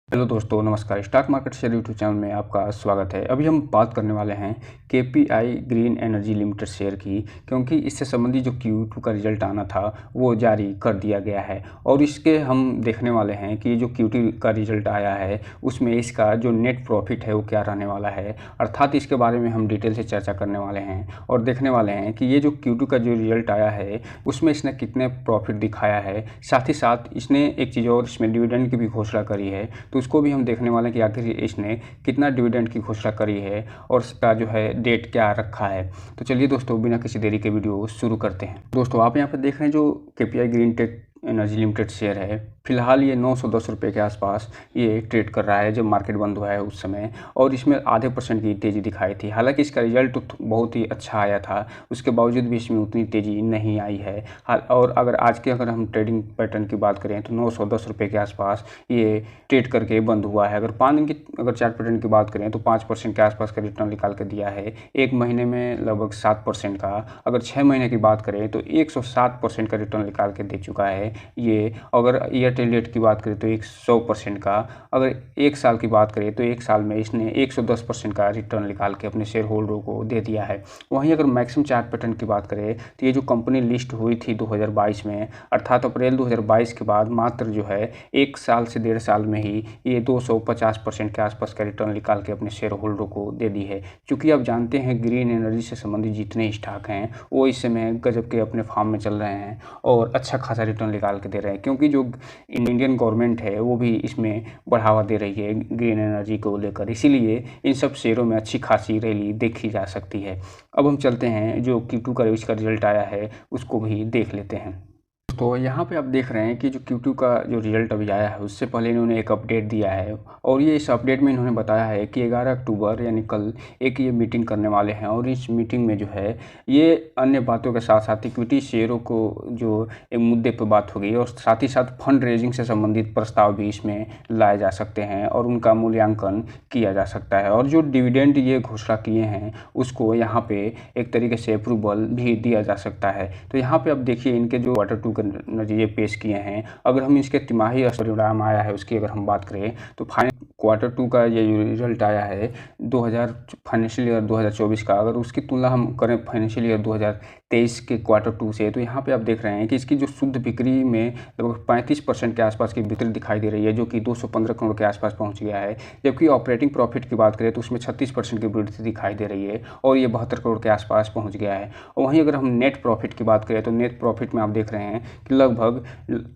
Hello दोस्तों, नमस्कार। Stock market share YouTube channel में आपका स्वागत है। अभी हम बात करने वाले हैं KPI green energy limited share की, क्योंकि इससे संबंधित जो Q2 का रिजल्ट आना था वो जारी कर दिया गया है और इसके हम देखने वाले हैं कि जो Q2 का रिजल्ट आया है उसमें इसका जो नेट प्रॉफिट है वो क्या रहने वाला है, अर्थात इसके बारे में हम डिटेल से चर्चा करने वाले हैं और देखने वाले हैं कि ये जो Q2 का जो रिजल्ट आया है उसमें इसने कितने प्रॉफिट दिखाया है। साथ ही साथ इसने एक चीज़ और, इसमें डिविडेंड की भी घोषणा करी है, तो उसको भी हम देखने वाले हैं कि आखिर इसने कितना डिविडेंड की घोषणा करी है और इसका जो है डेट क्या रखा है। तो चलिए दोस्तों, बिना किसी देरी के वीडियो शुरू करते हैं। दोस्तों, आप यहाँ पर देख रहे हैं जो KPI green tech energy limited share है, फिलहाल ये 910 रुपये के आसपास ये ट्रेड कर रहा है जब मार्केट बंद हुआ है उस समय, और इसमें आधे % की तेज़ी दिखाई थी। हालांकि इसका रिजल्ट बहुत ही अच्छा आया था, उसके बावजूद भी इसमें उतनी तेज़ी नहीं आई है। और अगर हम ट्रेडिंग पैटर्न की बात करें तो 910 रुपये के आसपास ये ट्रेड करके बंद हुआ है। अगर 5 दिन की चार्ट पैटर्न की बात करें तो 5% के आसपास का रिटर्न निकाल कर दिया है। एक महीने में लगभग 7% का, अगर 6 महीने की बात करें तो 107% का रिटर्न निकाल के दे चुका है ये। अगर ईयर टिल डेट की बात करें तो 100% का, अगर एक साल की बात करें तो एक साल में इसने 110% का रिटर्न निकाल के अपने शेयर होल्डरों को दे दिया है। वहीं अगर मैक्सिमम चार्ट पैटर्न की बात करें तो ये जो कंपनी लिस्ट हुई थी 2022 में, अर्थात अप्रैल 2022 के बाद मात्र जो है 1 साल से 1.5 साल में ही ये 250% के आसपास का रिटर्न निकाल के अपने शेयर होल्डरों को दे दी है। क्योंकि आप जानते हैं ग्रीन एनर्जी से संबंधित जितने स्टॉक हैं वो इस समय गजब के अपने फार्म में चल रहे हैं और अच्छा खासा रिटर्न निकाल के दे रहे हैं, क्योंकि जो इंडियन गवर्नमेंट है वो भी इसमें बढ़ावा दे रही है ग्रीन एनर्जी को लेकर, इसीलिए इन सब शेयरों में अच्छी खासी रैली देखी जा सकती है। अब हम चलते हैं जो Q2 का इसका रिजल्ट आया है उसको भी देख लेते हैं। तो यहाँ पे आप देख रहे हैं कि जो Q2 का जो रिजल्ट अभी आया है उससे पहले इन्होंने एक अपडेट दिया है और ये इस अपडेट में इन्होंने बताया है कि 11 अक्टूबर यानी कल एक ये मीटिंग करने वाले हैं और इस मीटिंग में जो है ये अन्य बातों के साथ साथ इक्विटी शेयरों को जो एक मुद्दे पर बात होगी और साथ ही साथ फंड रेजिंग से संबंधित प्रस्ताव भी इसमें लाए जा सकते हैं और उनका मूल्यांकन किया जा सकता है। और जो डिविडेंड ये घोषणा किए हैं उसको यहाँ पे एक तरीके से अप्रूवल भी दिया जा सकता है। तो यहाँ पे अब देखिए इनके जो Q2 के नतीजे पेश किए हैं, अगर हम इसके तिमाही परिणाम आया है उसकी अगर हम बात करें तो Q2 का ये रिजल्ट आया है 2000 फाइनेंशियल ईयर 2024 का, अगर उसकी तुलना हम करें फाइनेंशियल ईयर 2023 के Q2 से, तो यहाँ पे आप देख रहे हैं कि इसकी जो शुद्ध बिक्री में लगभग 35% के आसपास की बिक्री दिखाई दे रही है, जो कि 215 करोड़ के आसपास पहुँच गया है। जबकि ऑपरेटिंग प्रॉफिट की बात करें तो उसमें 36% की वृद्धि दिखाई दे रही है और ये 72 करोड़ के आसपास पहुँच गया है। और वहीं अगर हम नेट प्रॉफिट की बात करें तो नेट प्रॉफिट में आप देख रहे हैं कि लगभग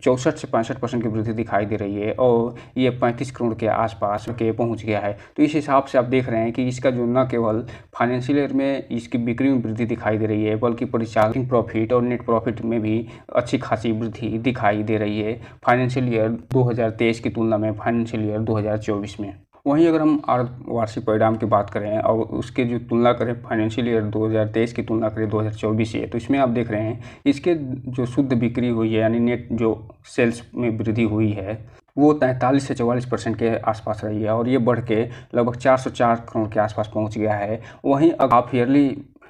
64 से 65% की वृद्धि दिखाई दे रही है और ये 35 करोड़ के आसपास के पहुंच गया है। तो इस हिसाब से आप देख रहे हैं कि इसका जो न केवल फाइनेंशियल ईयर में इसकी बिक्री में वृद्धि दिखाई दे रही है बल्कि परिचालन प्रॉफिट और नेट प्रॉफिट में भी अच्छी खासी वृद्धि दिखाई दे रही है फाइनेंशियल ईयर 2023 की तुलना में फाइनेंशियल ईयर 2024 में। वहीं अगर हम वार्षिक परिणाम की बात करें और उसके जो तुलना करें फाइनेंशियल ईयर 2023 की तुलना करें 2024 से, तो इसमें आप देख रहे हैं इसके जो शुद्ध बिक्री हुई है यानी नेट जो सेल्स में वृद्धि हुई है वो 43 से 44% के आसपास रही है और ये बढ़ के लगभग 404 करोड़ के आसपास पहुंच गया है। वहीं अगर आप ईयरली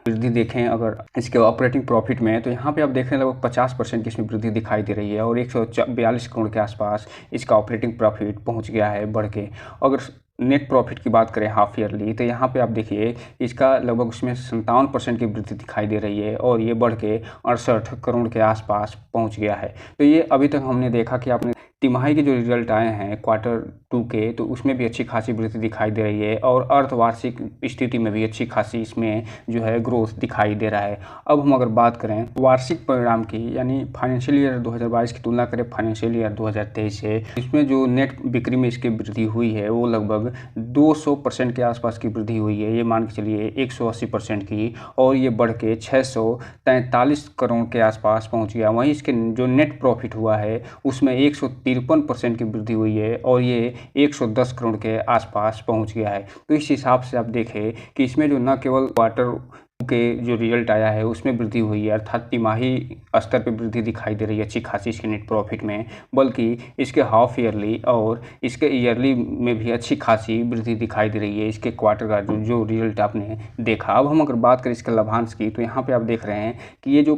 वृद्धि देखें अगर इसके ऑपरेटिंग प्रॉफिट में, तो यहाँ पे आप देख रहे हैं लगभग 50% की इसमें वृद्धि दिखाई दे रही है और 142 करोड़ के आसपास इसका ऑपरेटिंग प्रॉफिट पहुँच गया है बढ़ के। अगर नेट प्रॉफिट की बात करें हाफ ईयरली तो यहाँ पे आप देखिए इसका लगभग उसमें 57% की वृद्धि दिखाई दे रही है और ये बढ़ के 68 करोड़ के आसपास पहुँच गया है। तो ये अभी तक हमने देखा कि आपने तिमाही के जो रिजल्ट आए हैं Q2 के, तो उसमें भी अच्छी खासी वृद्धि दिखाई दे रही है और अर्धवार्षिक स्थिति में भी अच्छी खासी इसमें जो है ग्रोथ दिखाई दे रहा है। अब हम अगर बात करें वार्षिक परिणाम की यानी फाइनेंशियल ईयर 2022 की तुलना करें फाइनेंशियल ईयर 2023 से, इसमें जो नेट बिक्री में इसकी वृद्धि हुई है वो लगभग 200% के आसपास की वृद्धि हुई है, ये मान के चलिए 180% की, और ये बढ़ के 643 करोड़ के आसपास पहुँच गया। वहीं इसके जो नेट प्रॉफिट हुआ है उसमें 153% की वृद्धि हुई है और ये 110 करोड़ के आसपास पहुंच गया है। तो इस हिसाब से आप देखें कि इसमें जो न केवल के जो रिजल्ट आया है उसमें वृद्धि हुई है, अर्थात तिमाही स्तर पे वृद्धि दिखाई दे रही है अच्छी खासी इसके नेट प्रॉफिट में, बल्कि इसके हाफ ईयरली और इसके ईयरली में भी अच्छी खासी वृद्धि दिखाई दे रही है इसके क्वार्टर का जो रिजल्ट आपने देखा। अब हम अगर बात करें इसके लाभांश की, तो यहाँ पे आप देख रहे हैं कि ये जो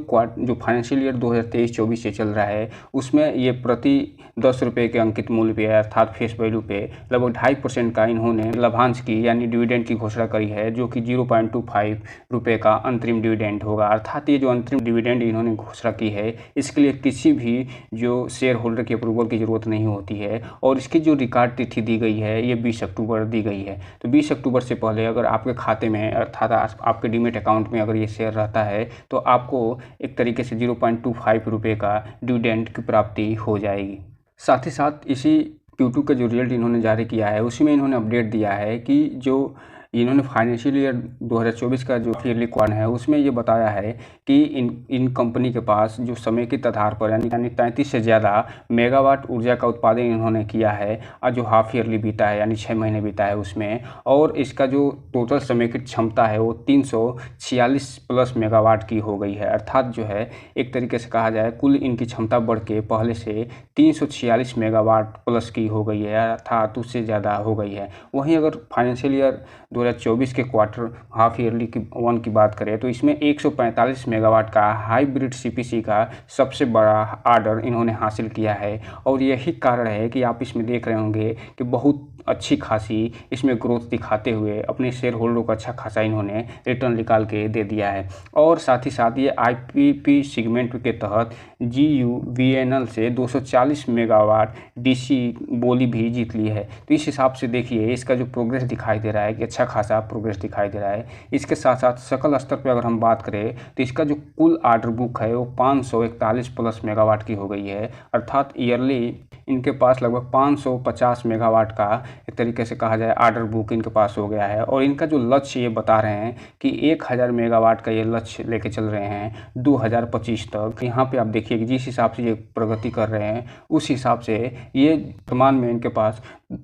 फाइनेंशियल ईयर 2023-24 से चल रहा है उसमें ये प्रति 10 रुपये के अंकित मूल्य पे अर्थात फेस वैल्यू पे लगभग 2.5% का इन्होंने लाभांश की यानी डिविडेंड की घोषणा करी है, जो कि 0.25 रुपये का अंतरिम डिविडेंड होगा। अर्थात ये जो अंतरिम डिविडेंड इन्होंने घोषणा की है इसके लिए किसी भी जो शेयर होल्डर की अप्रूवल की ज़रूरत नहीं होती है, और इसकी जो रिकॉर्ड तिथि दी गई है ये 20 अक्टूबर दी गई है। तो 20 अक्टूबर से पहले अगर आपके खाते में अर्थात आपके डीमेट अकाउंट में अगर ये शेयर रहता है तो आपको एक तरीके से 0.25 रुपये का डिविडेंड की प्राप्ति हो जाएगी। साथ ही साथ इसी Q2 का जो रिजल्ट इन्होंने जारी किया है उसी में इन्होंने अपडेट दिया है कि जो इन्होंने फाइनेंशियल ईयर 2024 का जो ईयरली क्वार्टर है उसमें ये बताया है कि इन कंपनी के पास जो समेकित आधार पर यानी 33 से ज़्यादा मेगावाट ऊर्जा का उत्पादन इन्होंने किया है, और जो हाफ ईयरली बीता है यानी 6 महीने बीता है उसमें, और इसका जो टोटल समेकित क्षमता है वो 346 प्लस मेगावाट की हो गई है। अर्थात जो है एक तरीके से कहा जाए कुल इनकी क्षमता बढ़ के पहले से 346 मेगावाट प्लस की हो गई है, अर्थात उससे ज़्यादा हो गई है। वहीं अगर फाइनेंशियल ईयर 2024 के क्वार्टर हाफ ईयरली की बात करें तो इसमें 145 मेगावाट का हाइब्रिड सीपीसी का सबसे बड़ा ऑर्डर इन्होंने हासिल किया है, और यही कारण है कि आप इसमें देख रहे होंगे कि बहुत अच्छी खासी इसमें ग्रोथ दिखाते हुए अपने शेयर होल्डरों को अच्छा खासा इन्होंने रिटर्न निकाल के दे दिया है। और साथ ही साथ ये आईपीपी सेगमेंट के तहत GUVNL से 240 मेगावाट DC बोली भी जीत ली है। तो इस हिसाब से देखिए इसका जो प्रोग्रेस दिखाई दे रहा है कि अच्छा खासा प्रोग्रेस दिखाई दे रहा है। इसके साथ साथ सकल स्तर पर अगर हम बात करें तो इसका जो कुल ऑर्डर बुक है वो 541 प्लस मेगावाट की हो गई है, अर्थात ईयरली इनके पास लगभग 550 मेगावाट का एक तरीके से कहा जाए ऑर्डर बुक इनके पास हो गया है। और इनका जो लक्ष्य ये बता रहे हैं कि 1000 मेगावाट का ये लक्ष्य लेके चल रहे हैं 2025 तक। यहाँ पे आप देखिए कि जिस हिसाब से ये प्रगति कर रहे हैं उस हिसाब से ये वर्तमान में इनके पास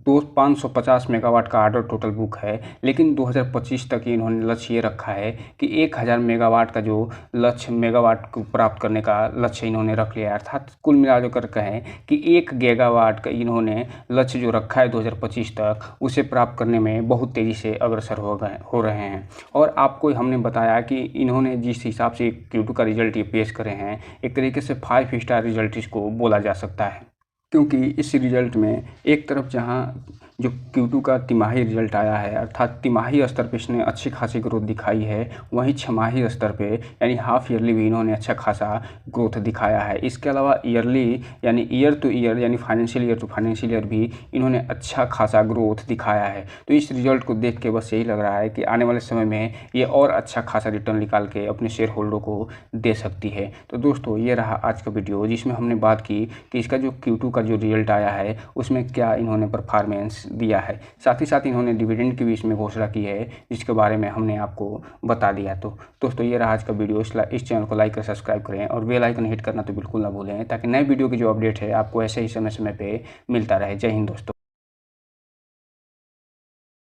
550 मेगावाट का ऑर्डर टोटल बुक है, लेकिन 2025 तक इन्होंने लक्ष्य ये रखा है कि 1000 मेगावाट का जो लक्ष्य मेगावाट को प्राप्त करने का लक्ष्य इन्होंने रख लिया है। अर्थात कुल मिला कर कहें कि 1 गीगावाट का इन्होंने लक्ष्य जो रखा है 2025 तक उसे प्राप्त करने में बहुत तेज़ी से अग्रसर हो रहे हैं। और आपको हमने बताया कि इन्होंने जिस हिसाब से Q2 का रिजल्ट ये पेश करे हैं एक तरीके से 5 स्टार रिजल्ट इसको बोला जा सकता है, क्योंकि इस रिजल्ट में एक तरफ जहां जो Q2 का तिमाही रिजल्ट आया है अर्थात तिमाही स्तर पे इसने अच्छी खासी ग्रोथ दिखाई है, वहीं छमाही स्तर पे यानी हाफ ईयरली भी इन्होंने अच्छा खासा ग्रोथ दिखाया है। इसके अलावा ईयरली यानी ईयर टू ईयर यानी financial year to financial year भी इन्होंने अच्छा खासा ग्रोथ दिखाया है। तो इस रिजल्ट को देख के बस यही लग रहा है कि आने वाले समय में ये और अच्छा खासा रिटर्न निकाल के अपने शेयर होल्डरों को दे सकती है। तो दोस्तों ये रहा आज का वीडियो जिसमें हमने बात की कि इसका जो Q2 का जो रिजल्ट आया है उसमें क्या इन्होंने परफॉर्मेंस दिया है। साथ ही साथ इन्होंने डिविडेंड की भी इसमें घोषणा की है जिसके बारे में हमने आपको बता दिया। तो दोस्तों ये रहा आज का वीडियो। इस चैनल को लाइक और सब्सक्राइब करें और बेल आइकन हिट करना तो बिल्कुल ना भूलें, ताकि नए वीडियो की जो अपडेट है आपको ऐसे ही समय समय पे मिलता रहे। जय हिंद दोस्तों।